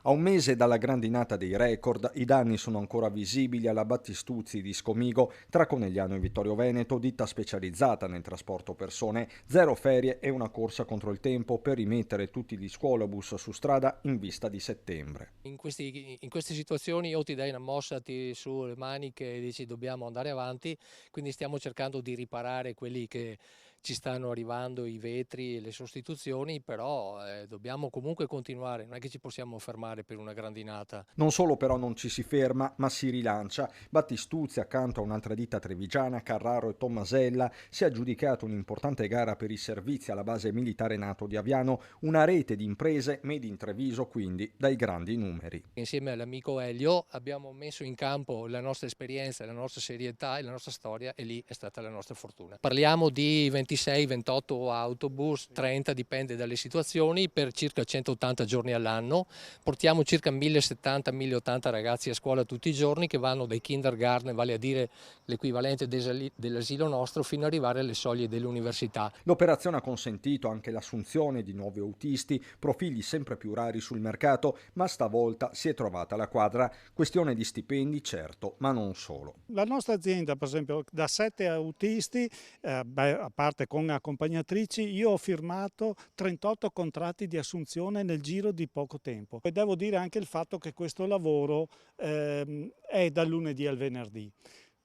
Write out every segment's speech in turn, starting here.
A un mese dalla grandinata dei record, i danni sono ancora visibili alla Battistuzzi di Scomigo, tra Conegliano e Vittorio Veneto, ditta specializzata nel trasporto persone, zero ferie e una corsa contro il tempo per rimettere tutti gli scuolabus su strada in vista di settembre. In queste situazioni io ti dai una mossa, ti su le maniche e dici dobbiamo andare avanti, quindi stiamo cercando di riparare quelli che ci stanno arrivando, i vetri e le sostituzioni, però dobbiamo comunque continuare, non è che ci possiamo fermare per una grandinata. Non solo però non ci si ferma, ma si rilancia. Battistuzzi, accanto a un'altra ditta trevigiana, Carraro e Tommasella, si è aggiudicato un'importante gara per i servizi alla base militare NATO di Aviano, una rete di imprese made in Treviso, quindi dai grandi numeri. Insieme all'amico Elio abbiamo messo in campo la nostra esperienza, la nostra serietà e la nostra storia e lì è stata la nostra fortuna. Parliamo di 26-28 autobus, 30 dipende dalle situazioni, per circa 180 giorni all'anno. Portiamo circa 1070-1080 ragazzi a scuola tutti i giorni che vanno dai kindergarten, vale a dire l'equivalente dell'asilo nostro, fino ad arrivare alle soglie dell'università. L'operazione ha consentito anche l'assunzione di nuovi autisti, profili sempre più rari sul mercato, ma stavolta si è trovata la quadra. Questione di stipendi, certo, ma non solo. La nostra azienda, per esempio, da 7 autisti, a parte con accompagnatrici, io ho firmato 38 contratti di assunzione nel giro di poco tempo. E devo dire anche il fatto che questo lavoro è dal lunedì al venerdì.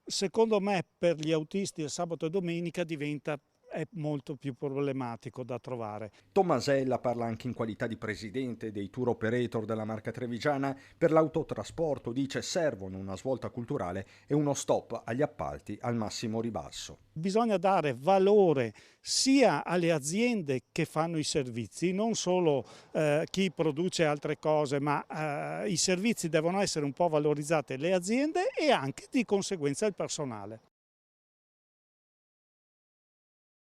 Secondo me per gli autisti il sabato e domenica è molto più problematico da trovare. Tommasella parla anche in qualità di presidente dei tour operator della marca trevigiana. Per l'autotrasporto dice servono una svolta culturale e uno stop agli appalti al massimo ribasso. Bisogna dare valore sia alle aziende che fanno i servizi, non solo chi produce altre cose, ma i servizi devono essere un po' valorizzati, le aziende e anche di conseguenza il personale.